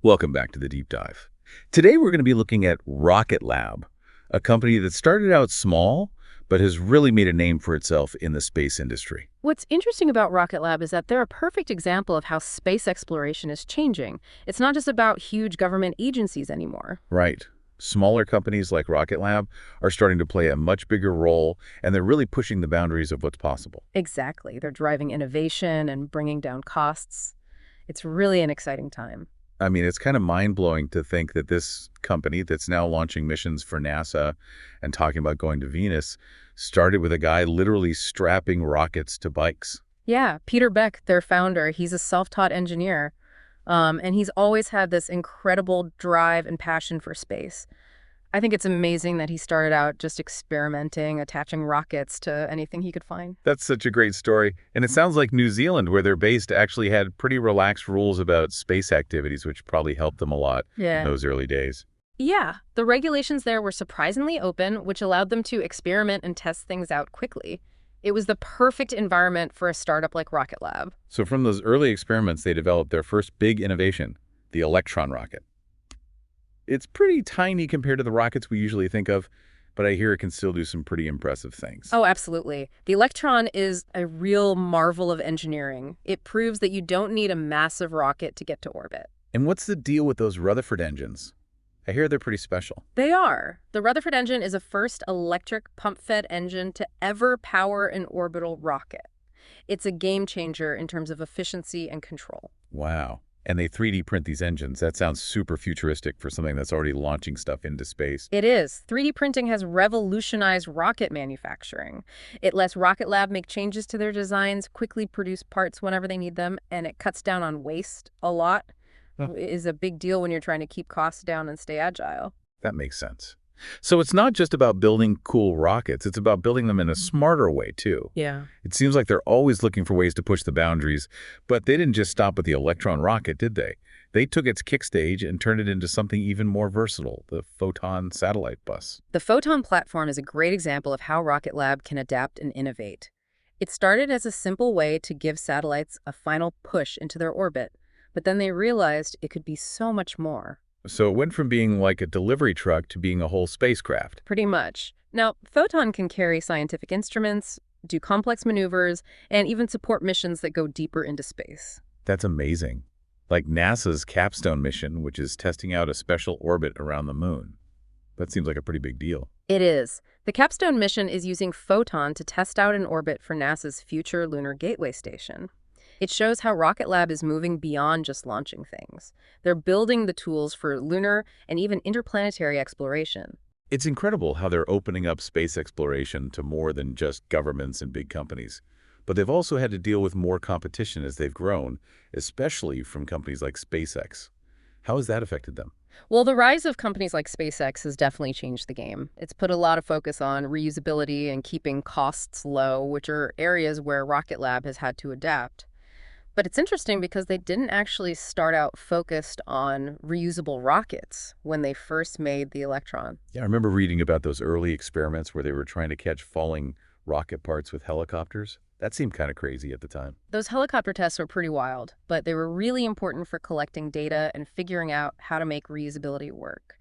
Welcome back to the Deep Dive. Today we're going to be looking at Rocket Lab, a company that started out small but has really made a name for itself in the space industry. What's interesting about Rocket Lab is that they're a perfect example of how space exploration is changing. It's not just about huge government agencies anymore. Right. Smaller companies like Rocket Lab are starting to play a much bigger role, and they're really pushing the boundaries of what's possible. Exactly. They're driving innovation and bringing down costs. It's really an exciting time. I mean, it's kind of mind-blowing to think that this company that's now launching missions for NASA and talking about going to Venus started with a guy literally strapping rockets to bikes. Yeah, Peter Beck, their founder, he's a self-taught engineer, and he's always had this incredible drive and passion for space. I think it's amazing that he started out just experimenting, attaching rockets to anything he could find. That's such a great story. And it sounds like New Zealand, where they're based, actually had pretty relaxed rules about space activities, which probably helped them a lot in Yeah. those early days. Yeah, the regulations there were surprisingly open, which allowed them to experiment and test things out quickly. It was the perfect environment for a startup like Rocket Lab. So from those early experiments, they developed their first big innovation, the Electron rocket. It's pretty tiny compared to the rockets we usually think of, but I hear it can still do some pretty impressive things. Oh, absolutely. The Electron is a real marvel of engineering. It proves that you don't need a massive rocket to get to orbit. And what's the deal with those Rutherford engines? I hear they're pretty special. They are. The Rutherford engine is a first electric pump-fed engine to ever power an orbital rocket. It's a game changer in terms of efficiency and control. Wow. And they 3D print these engines. That sounds super futuristic for something that's already launching stuff into space. It is. 3D printing has revolutionized rocket manufacturing. It lets Rocket Lab make changes to their designs, quickly produce parts whenever they need them, and it cuts down on waste a lot. Huh. It is a big deal when you're trying to keep costs down and stay agile. That makes sense. So it's not just about building cool rockets, it's about building them in a smarter way, too. Yeah. It seems like they're always looking for ways to push the boundaries, but they didn't just stop with the Electron rocket, did they? They took its kick stage and turned it into something even more versatile, the Photon satellite bus. The Photon platform is a great example of how Rocket Lab can adapt and innovate. It started as a simple way to give satellites a final push into their orbit, but then they realized it could be so much more. So it went from being like a delivery truck to being a whole spacecraft. Pretty much. Now, Photon can carry scientific instruments, do complex maneuvers, and even support missions that go deeper into space. That's amazing. Like NASA's Capstone mission, which is testing out a special orbit around the moon. That seems like a pretty big deal. It is. The Capstone mission is using Photon to test out an orbit for NASA's future Lunar Gateway station. It shows how Rocket Lab is moving beyond just launching things. They're building the tools for lunar and even interplanetary exploration. It's incredible how they're opening up space exploration to more than just governments and big companies. But they've also had to deal with more competition as they've grown, especially from companies like SpaceX. How has that affected them? Well, the rise of companies like SpaceX has definitely changed the game. It's put a lot of focus on reusability and keeping costs low, which are areas where Rocket Lab has had to adapt. But it's interesting because they didn't actually start out focused on reusable rockets when they first made the Electron. Yeah, I remember reading about those early experiments where they were trying to catch falling rocket parts with helicopters. That seemed kind of crazy at the time. Those helicopter tests were pretty wild, but they were really important for collecting data and figuring out how to make reusability work.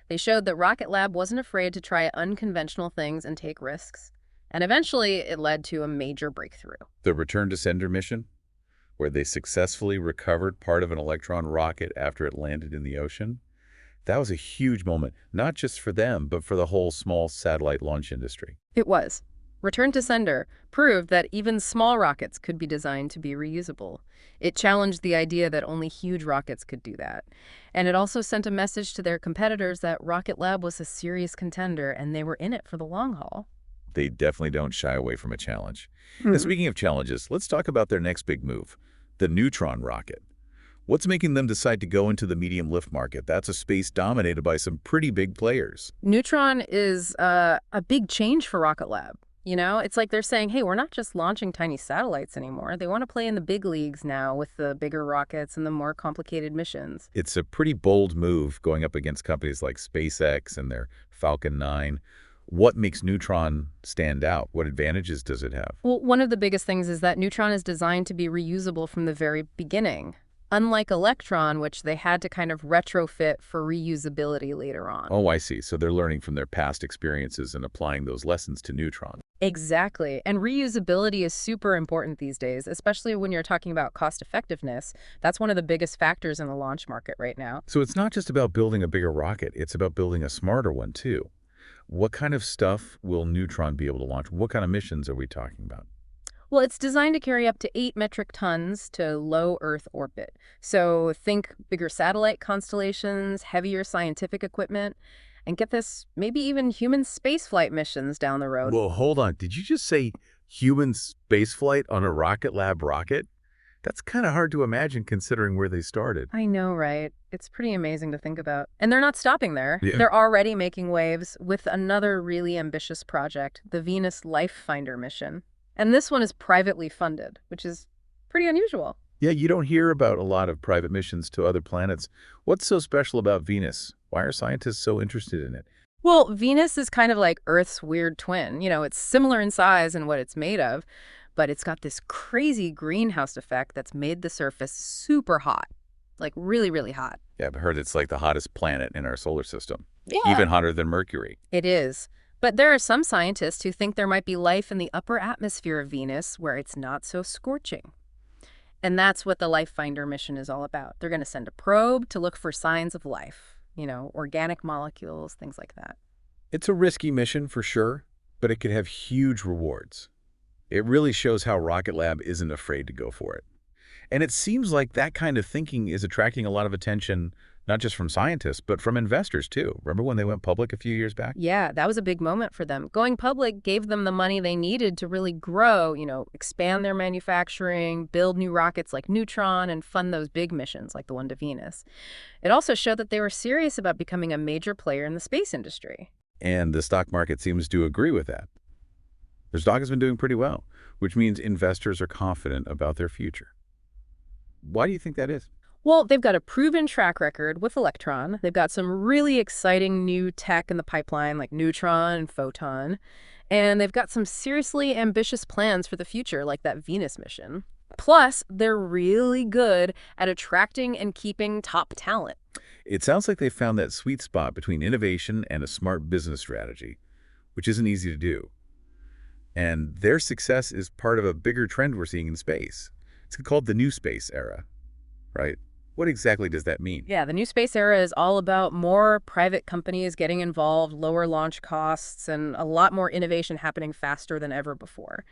They showed that Rocket Lab wasn't afraid to try unconventional things and take risks. And eventually, it led to a major breakthrough. The return to sender mission, where they successfully recovered part of an Electron rocket after it landed in the ocean. That was a huge moment, not just for them, but for the whole small satellite launch industry. It was. Return to sender proved that even small rockets could be designed to be reusable. It challenged the idea that only huge rockets could do that. And it also sent a message to their competitors that Rocket Lab was a serious contender and they were in it for the long haul. They definitely don't shy away from a challenge. Now, speaking of challenges, let's talk about their next big move, the Neutron rocket. What's making them decide to go into the medium lift market? That's a space dominated by some pretty big players. Neutron is a big change for Rocket Lab. You know, it's like they're saying, hey, we're not just launching tiny satellites anymore. They want to play in the big leagues now with the bigger rockets and the more complicated missions. It's a pretty bold move going up against companies like SpaceX and their Falcon 9. What makes Neutron stand out? What advantages does it have? Well, one of the biggest things is that Neutron is designed to be reusable from the very beginning. unlike Electron, which they had to kind of retrofit for reusability later on. Oh, I see. So they're learning from their past experiences and applying those lessons to Neutron. Exactly. And reusability is super important these days, especially when you're talking about cost effectiveness. That's one of the biggest factors in the launch market right now. So it's not just about building a bigger rocket, it's about building a smarter one, too. What kind of stuff will Neutron be able to launch? What kind of missions are we talking about? Well, it's designed to carry up to 8 metric tons to low Earth orbit. So think bigger satellite constellations, heavier scientific equipment, and get this, maybe even human spaceflight missions down the road. Whoa, hold on. Did you just say human spaceflight on a Rocket Lab rocket? That's kind of hard to imagine considering where they started. I know, right? It's pretty amazing to think about. And they're not stopping there. Yeah. They're already making waves with another really ambitious project, the Venus Life Finder mission. And this one is privately funded, which is pretty unusual. Yeah, you don't hear about a lot of private missions to other planets. What's so special about Venus? Why are scientists so interested in it? Well, Venus is kind of like Earth's weird twin. It's similar in size and what it's made of, but it's got this crazy greenhouse effect that's made the surface super hot, like really, really hot. Yeah, I've heard it's like the hottest planet in our solar system, Yeah. even hotter than Mercury. It is. But there are some scientists who think there might be life in the upper atmosphere of Venus where it's not so scorching. And that's what the Life Finder mission is all about. They're going to send a probe to look for signs of life, organic molecules, things like that. It's a risky mission for sure, but it could have huge rewards. It really shows how Rocket Lab isn't afraid to go for it. And it seems like that kind of thinking is attracting a lot of attention, not just from scientists, but from investors too. Remember when they went public a few years back? Yeah, that was a big moment for them. Going public gave them the money they needed to really grow, expand their manufacturing, build new rockets like Neutron, and fund those big missions like the one to Venus. It also showed that they were serious about becoming a major player in the space industry. And the stock market seems to agree with that. Their stock has been doing pretty well, which means investors are confident about their future. Why do you think that is? Well, they've got a proven track record with Electron. They've got some really exciting new tech in the pipeline like Neutron and Photon. And they've got some seriously ambitious plans for the future like that Venus mission. Plus, they're really good at attracting and keeping top talent. It sounds like they found that sweet spot between innovation and a smart business strategy, which isn't easy to do. And their success is part of a bigger trend we're seeing in space. It's called the new space era, right? What exactly does that mean? Yeah, the new space era is all about more private companies getting involved, lower launch costs, and a lot more innovation happening faster than ever before.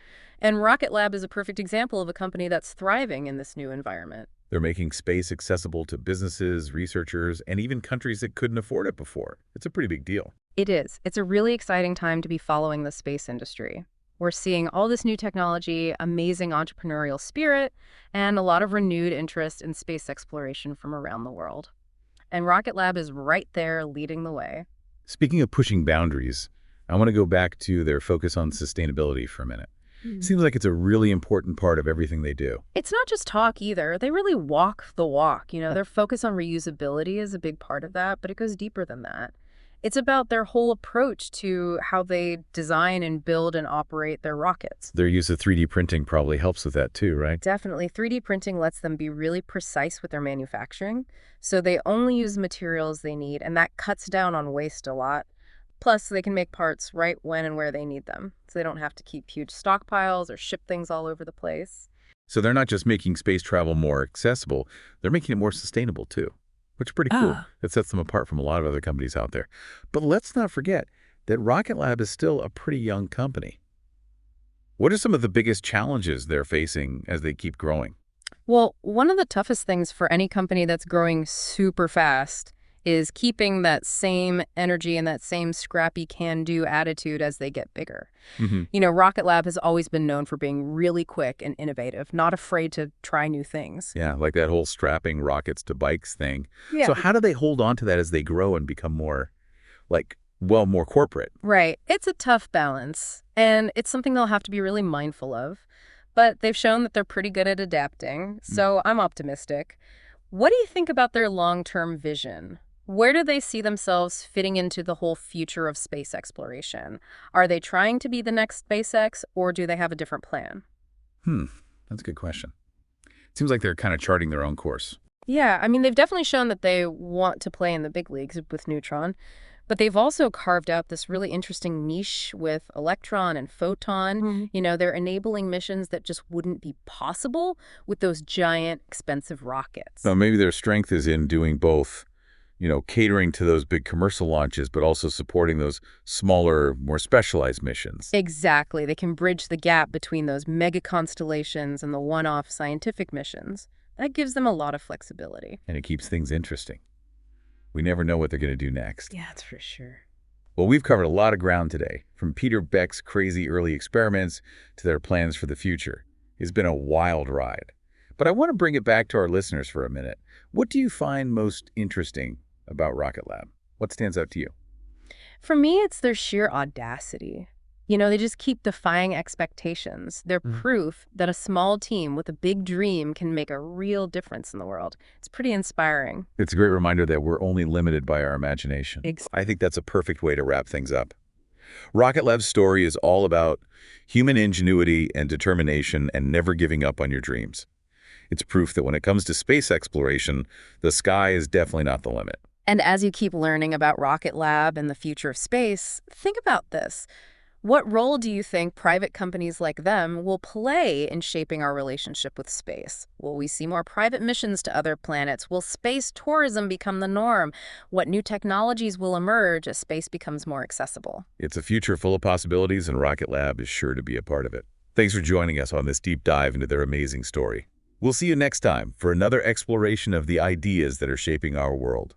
And Rocket Lab is a perfect example of a company that's thriving in this new environment. They're making space accessible to businesses, researchers, and even countries that couldn't afford it before. It's a pretty big deal. It is. It's a really exciting time to be following the space industry. We're seeing all this new technology, amazing entrepreneurial spirit, and a lot of renewed interest in space exploration from around the world. And Rocket Lab is right there leading the way. Speaking of pushing boundaries, I want to go back to their focus on sustainability for a minute. Seems like it's a really important part of everything they do. It's not just talk either. They really walk the walk. Their focus on reusability is a big part of that, but it goes deeper than that. It's about their whole approach to how they design and build and operate their rockets. Their use of 3D printing probably helps with that too, right? Definitely. 3D printing lets them be really precise with their manufacturing. So they only use materials they need, and that cuts down on waste a lot. Plus, they can make parts right when and where they need them. So they don't have to keep huge stockpiles or ship things all over the place. So they're not just making space travel more accessible, they're making it more sustainable too, which is pretty cool. That sets them apart from a lot of other companies out there. But let's not forget that Rocket Lab is still a pretty young company. What are some of the biggest challenges they're facing as they keep growing? Well, one of the toughest things for any company that's growing super fast is keeping that same energy and that same scrappy can-do attitude as they get bigger. Rocket Lab has always been known for being really quick and innovative, not afraid to try new things. Yeah, like that whole strapping rockets to bikes thing. Yeah. So how do they hold on to that as they grow and become more, more corporate? Right. It's a tough balance, and it's something they'll have to be really mindful of. But they've shown that they're pretty good at adapting, so I'm optimistic. What do you think about their long-term vision? Where do they see themselves fitting into the whole future of space exploration? Are they trying to be the next SpaceX, or do they have a different plan? That's a good question. It seems like they're kind of charting their own course. Yeah, I mean, they've definitely shown that they want to play in the big leagues with Neutron, but they've also carved out this really interesting niche with Electron and Photon. They're enabling missions that just wouldn't be possible with those giant, expensive rockets. Now, maybe their strength is in doing both, catering to those big commercial launches, but also supporting those smaller, more specialized missions. Exactly. They can bridge the gap between those mega constellations and the one-off scientific missions. That gives them a lot of flexibility. And it keeps things interesting. We never know what they're going to do next. Yeah, that's for sure. Well, we've covered a lot of ground today, from Peter Beck's crazy early experiments to their plans for the future. It's been a wild ride. But I want to bring it back to our listeners for a minute. What do you find most interesting about Rocket Lab? What stands out to you? For me, it's their sheer audacity. They just keep defying expectations. They're proof that a small team with a big dream can make a real difference in the world. It's pretty inspiring. It's a great reminder that we're only limited by our imagination. Ex- I think that's a perfect way to wrap things up. Rocket Lab's story is all about human ingenuity and determination and never giving up on your dreams. It's proof that when it comes to space exploration, the sky is definitely not the limit. And as you keep learning about Rocket Lab and the future of space, think about this. What role do you think private companies like them will play in shaping our relationship with space? Will we see more private missions to other planets? Will space tourism become the norm? What new technologies will emerge as space becomes more accessible? It's a future full of possibilities, and Rocket Lab is sure to be a part of it. Thanks for joining us on this deep dive into their amazing story. We'll see you next time for another exploration of the ideas that are shaping our world.